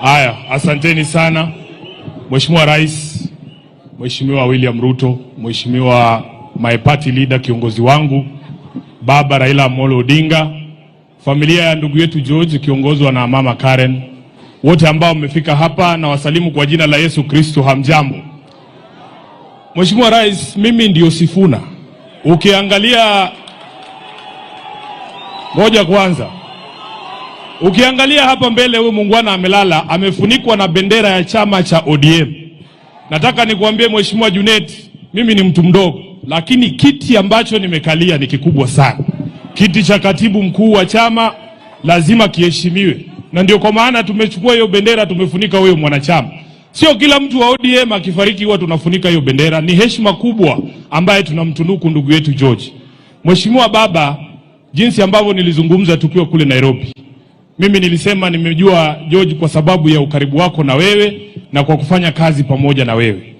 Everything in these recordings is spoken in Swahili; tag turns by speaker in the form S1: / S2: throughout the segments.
S1: Haya, asanteni sana. Mheshimiwa Rais, Mheshimiwa William Ruto, Mheshimiwa my party leader, kiongozi wangu Baba Raila Amolo Odinga, familia ya ndugu yetu George kiongozwa na Mama Karen, wote ambao mmefika hapa na wasalimu kwa jina la Yesu Kristo, hamjambo. Mheshimiwa Rais, mimi ndio Sifuna. Ukiangalia ngoja kwanza. Ukiangalia hapa mbele huyu muungwana amelala, amefunikwa na bendera ya chama cha ODM. Nataka nikuambie Mheshimiwa Junet, mimi ni mtu mdogo, lakini kiti ambacho nimekalia ni kikubwa sana. Kiti cha katibu mkuu wa chama lazima kiheshimiwe. Na ndio kwa maana tumechukua hiyo bendera tumefunika huyo mwanachama. Sio kila mtu wa ODM akifariki huwa tunafunika hiyo bendera. Ni heshima kubwa ambaye tunamtunuku ndugu yetu George. Mheshimiwa Baba, jinsi ambavyo nilizungumza tukiwa kule Nairobi, mimi nilisema nimejua George kwa sababu ya ukaribu wako na wewe na kwa kufanya kazi pamoja na wewe.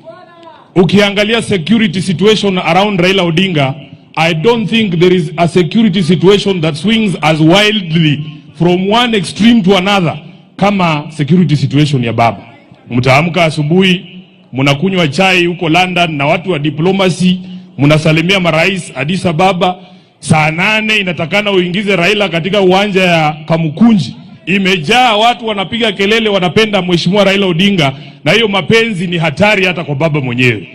S1: Ukiangalia security situation around Raila Odinga, I don't think there is a security situation that swings as wildly from one extreme to another kama security situation ya baba. Mtaamka asubuhi, mnakunywa chai huko London na watu wa diplomacy, mnasalimia marais Addis Ababa. Saa 8 inatakana uingize Raila katika uwanja ya Kamukunji. Imejaa watu wanapiga kelele, wanapenda Mheshimiwa Raila Odinga, na hiyo mapenzi ni hatari hata kwa baba mwenyewe.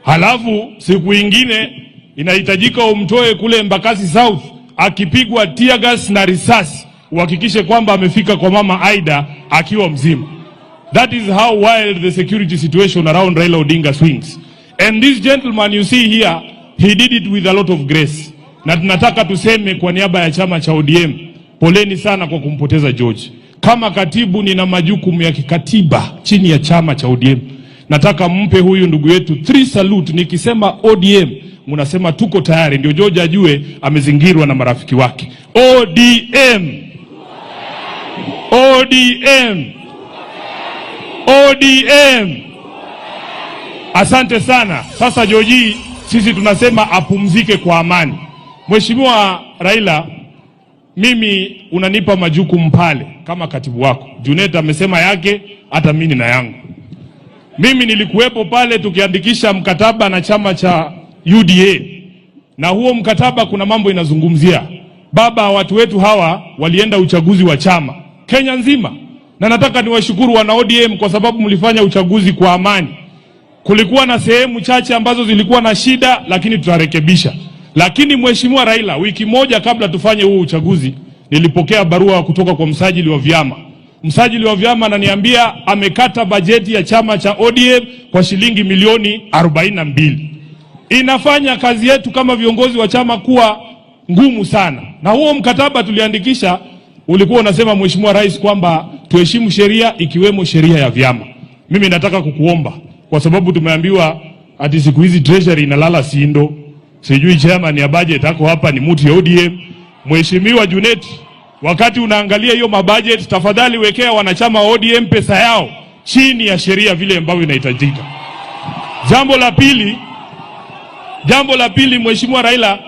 S1: Halafu siku ingine inahitajika umtoe kule Embakasi South akipigwa tear gas na risasi, uhakikishe kwamba amefika kwa mama Aida akiwa mzima. That is how wild the security situation around Raila Odinga swings. And this gentleman you see here, he did it with a lot of grace. Na tunataka tuseme kwa niaba ya chama cha ODM, poleni sana kwa kumpoteza George. Kama katibu nina majukumu ya kikatiba chini ya chama cha ODM. Nataka mpe huyu ndugu yetu 3 salute. Nikisema ODM, mnasema tuko tayari, ndio George ajue amezingirwa na marafiki wake. ODM. ODM. ODM. Asante sana. Sasa George, sisi tunasema apumzike kwa amani. Mheshimiwa Raila, mimi unanipa majukumu pale kama katibu wako. Junet amesema yake, hata mimi na yangu. Mimi nilikuwepo pale tukiandikisha mkataba na chama cha UDA. Na huo mkataba kuna mambo inazungumzia. Baba, watu wetu hawa walienda uchaguzi wa chama Kenya nzima. Na nataka niwashukuru wana ODM kwa sababu mlifanya uchaguzi kwa amani. Kulikuwa na sehemu chache ambazo zilikuwa na shida, lakini tutarekebisha. Lakini Mheshimiwa Raila, wiki moja kabla tufanye huu uchaguzi, nilipokea barua kutoka kwa msajili wa vyama. Msajili wa vyama ananiambia amekata bajeti ya chama cha ODM kwa shilingi milioni 42. Inafanya kazi yetu kama viongozi wa chama kuwa ngumu sana. Na huo mkataba tuliandikisha ulikuwa unasema Mheshimiwa Rais kwamba tuheshimu sheria ikiwemo sheria ya vyama. Mimi nataka kukuomba kwa sababu tumeambiwa ati siku hizi treasury inalala sindo. Sijui chairman ya budget ako hapa ni mtu ya ODM. Mheshimiwa Junet, wakati unaangalia hiyo mabudget, tafadhali wekea wanachama wa ODM pesa yao chini ya sheria vile ambavyo inahitajika. Jambo la pili Mheshimiwa Raila,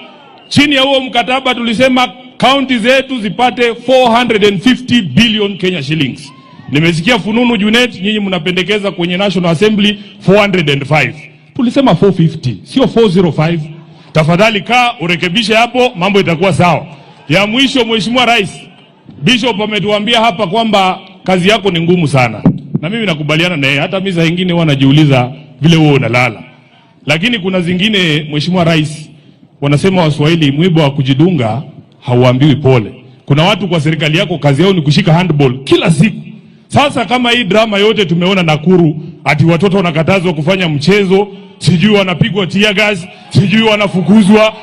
S1: chini ya huo mkataba tulisema county zetu zipate 450 billion Kenya shillings. Nimesikia fununu Junet, nyinyi mnapendekeza kwenye National Assembly 405. Tulisema 450, sio 405. Tafadhali kaa urekebishe hapo, mambo itakuwa sawa. Ya mwisho Mheshimiwa Rais, Bishop ametuambia hapa kwamba kazi yako ni ngumu sana. Na mimi nakubaliana na yeye, hata mimi saa nyingine huwa najiuliza vile wewe unalala. Lakini kuna zingine Mheshimiwa Rais, wanasema Waswahili mwiba wa kujidunga hauambiwi pole. Kuna watu kwa serikali yako kazi yao ni kushika handball kila siku. Sasa kama hii drama yote tumeona Nakuru, ati watoto wanakatazwa kufanya mchezo, sijui wanapigwa tear gas, sijui wanafukuzwa.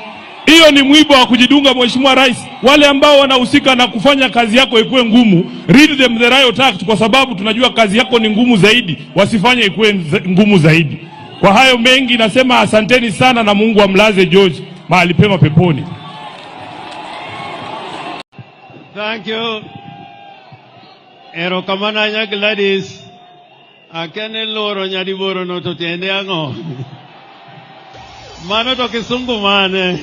S1: Hiyo ni mwiba wa kujidunga Mheshimiwa Rais. Wale ambao wanahusika na kufanya kazi yako ikuwe ngumu, read them the riot act kwa sababu tunajua kazi yako ni ngumu zaidi, wasifanye ikuwe ngumu zaidi. Kwa hayo mengi nasema asanteni sana na Mungu amlaze George mahali pema peponi.
S2: Thank you. Erokamana nya Gladys. Akene loro nyadiboro no to tiende ango. Mano to kisungu mane.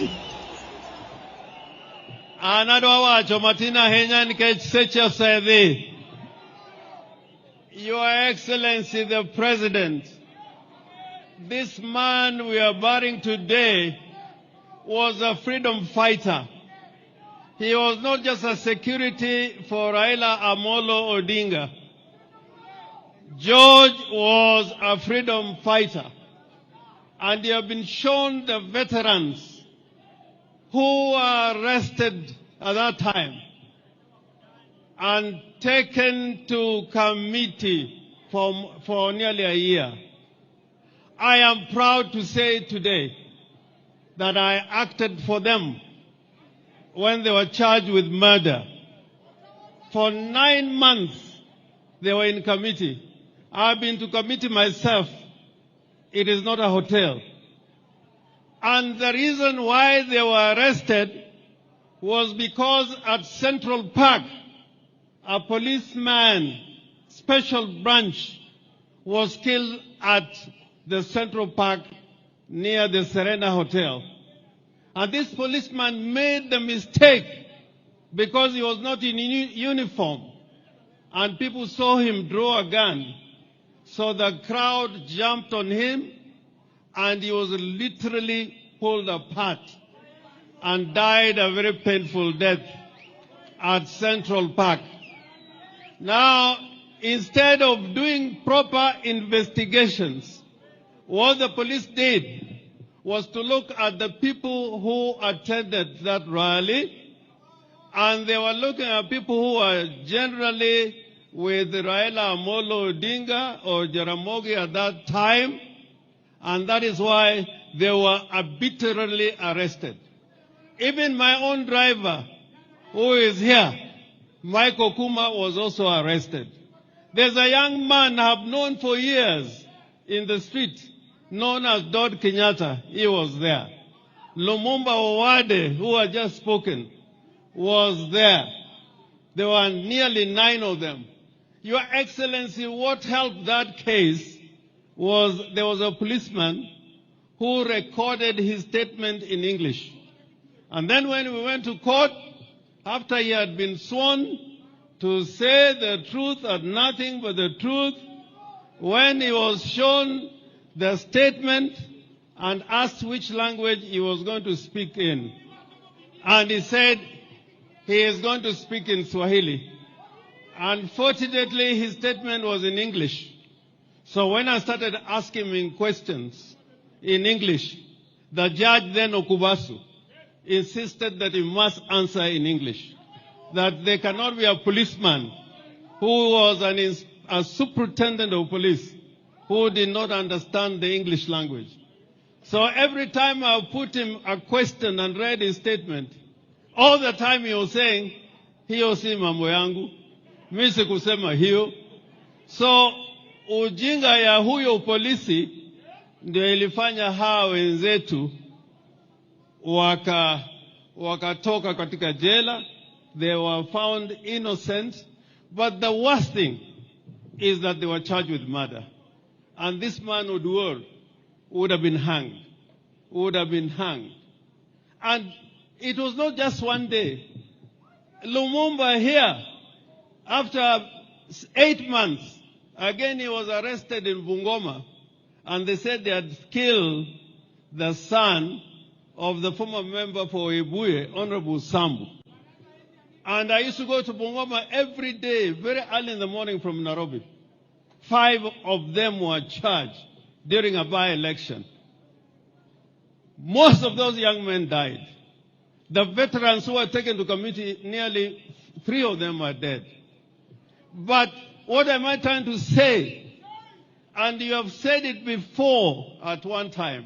S2: Anadwa wacho matina henya nikech seche osedhi. Your Excellency the President, this man we are burying today was a freedom fighter. He was not just a security for Raila Amolo Odinga. George was a freedom fighter. And you have been shown the veterans who were arrested at that time and taken to committee for nearly a year. I am proud to say today that I acted for them when they were charged with murder. For 9 months, they were in committee. I've been to committee myself. It is not a hotel. And the reason why they were arrested was because at Central Park, a policeman, special branch, was killed at the Central Park near the Serena Hotel. And this policeman made the mistake because he was not in uniform. And people saw him draw a gun. So the crowd jumped on him and he was literally pulled apart and died a very painful death at Central Park. Now, instead of doing proper investigations, what the police did was to look at the people who attended that rally, and they were looking at people who were generally with Raila Amolo Odinga or Jaramogi at that time, and that is why they were arbitrarily arrested. Even my own driver, who is here, Michael Kuma, was also arrested. There's a young man I've known for years in the street, known as Dod Kenyatta. He was there. Lumumba Owade, who had just spoken, was there. There were nearly 9 of them. Your Excellency, what helped that case was there was a policeman who recorded his statement in English. And then when we went to court, after he had been sworn to say the truth and nothing but the truth, when he was shown the statement and asked which language he was going to speak in, and he said he is going to speak in Swahili. Unfortunately, his statement was in English. So when I started asking him questions in English, the judge then, Okubasu, insisted that he must answer in English. That there cannot be a policeman who was a superintendent of police who did not understand the English language. So every time I put him a question and read his statement, all the time he was saying, hiyo si mambo yangu, mimi sikusema hiyo. So ujinga ya huyo polisi ndio ilifanya hawa wenzetu wakatoka katika jela. They were found innocent. But the worst thing is that they were charged with murder. And this man would have been hanged. Would have been hanged. And it was not just one day. Lumumba here, after 8 months, again he was arrested in Bungoma. And they said they had killed the son of the former member for Ibuye, Honorable Sambu. And I used to go to Bungoma every day, very early in the morning from Nairobi. 5 of them were charged during a by-election. Most of those young men died. The veterans who were taken to committee, nearly 3 of them are dead. But what am I trying to say? And you have said it before at one time,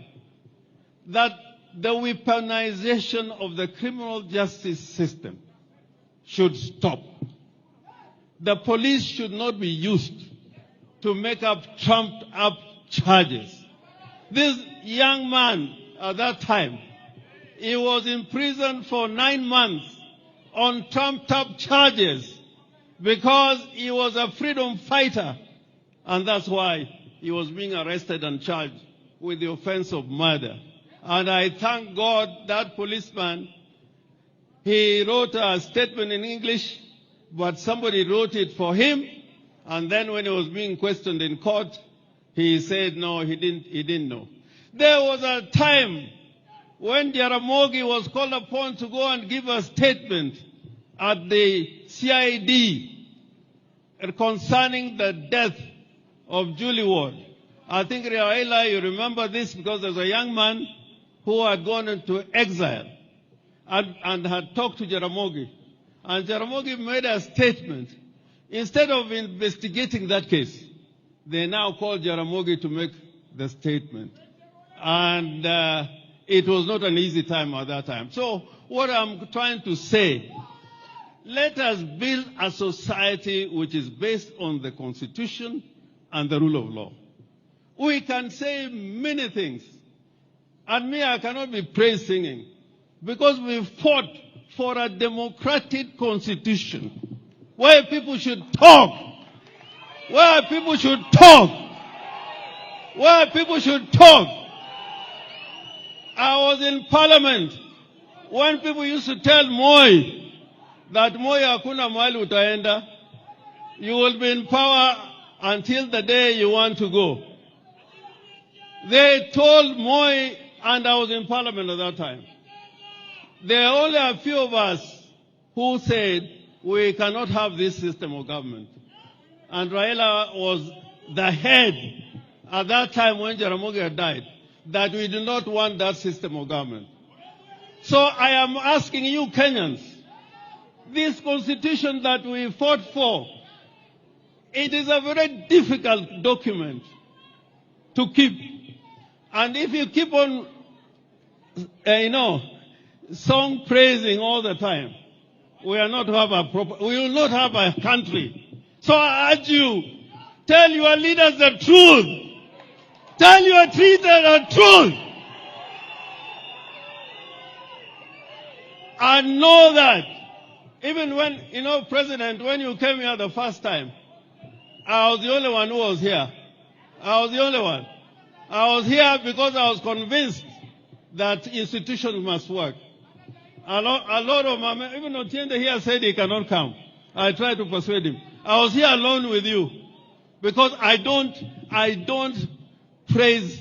S2: that the weaponization of the criminal justice system should stop. The police should not be used to make up trumped up charges. This young man at that time, he was in prison for 9 months on trumped up charges because he was a freedom fighter. And that's why he was being arrested and charged with the offense of murder. And I thank God that policeman, he wrote a statement in English, but somebody wrote it for him, And then when he was being questioned in court, he said no, he didn't know. There was a time when Jaramogi was called upon to go and give a statement at the CID concerning the death of Julie Ward. I think, Raila, you remember this because there's a young man who had gone into exile and had talked to Jaramogi. And Jaramogi made a statement. Instead of investigating that case, they now called Jaramogi to make the statement. And it was not an easy time at that time. So what I'm trying to say, let us build a society which is based on the Constitution and the rule of law. We can say many things. And me, I cannot be praise singing. Because we fought for a democratic constitution where people should talk. Where people should talk. Where people should talk. I was in parliament when people used to tell Moi that Moi hakuna mahali utaenda. You will be in power until the day you want to go. They told Moi, and I was in parliament at that time. There are only a few of us who said we cannot have this system of government. And Raila was the head at that time when Jaramogi had died, that we do not want that system of government. So I am asking you Kenyans, this constitution that we fought for, it is a very difficult document to keep. And if you keep on, song praising all the time, we will not have a country. So I urge you, tell your leaders the truth. Tell your leaders the truth. And know that even when, President, when you came here the first time, I was the only one who was here. I was the only one. I was here because I was convinced that institutions must work. A lot of my men, even Otiende here said he cannot come. I tried to persuade him. I was here alone with you because I don't praise,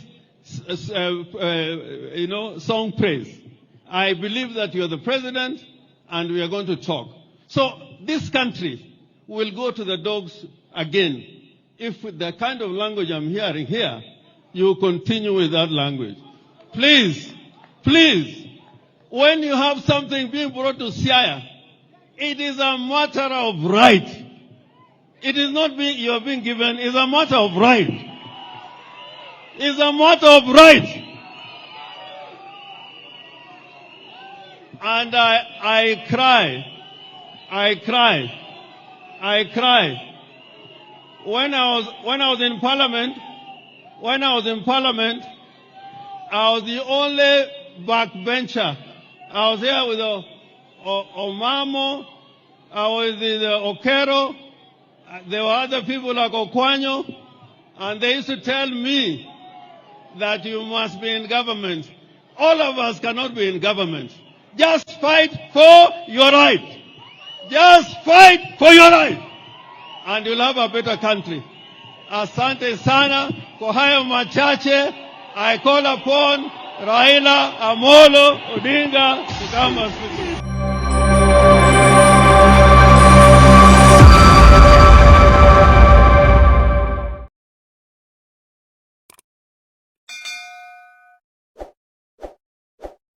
S2: song praise. I believe that you are the president and we are going to talk. So this country will go to the dogs again if the kind of language I'm hearing here, you continue with that language. Please, when you have something being brought to Siaya, it is a matter of right. It is not you are being given, it's a matter of right. It's a matter of right. And I cry. When I was in parliament, I was the only backbencher. I was here with Omamo, I was with Okero, there were other people like Okwanyo, and they used to tell me that you must be in government. All of us cannot be in government. Just fight for your right. Just fight for your right. And you'll have a better country. Asante sana kwa hayo machache. I call upon Raila Amolo Odinga to come and speak.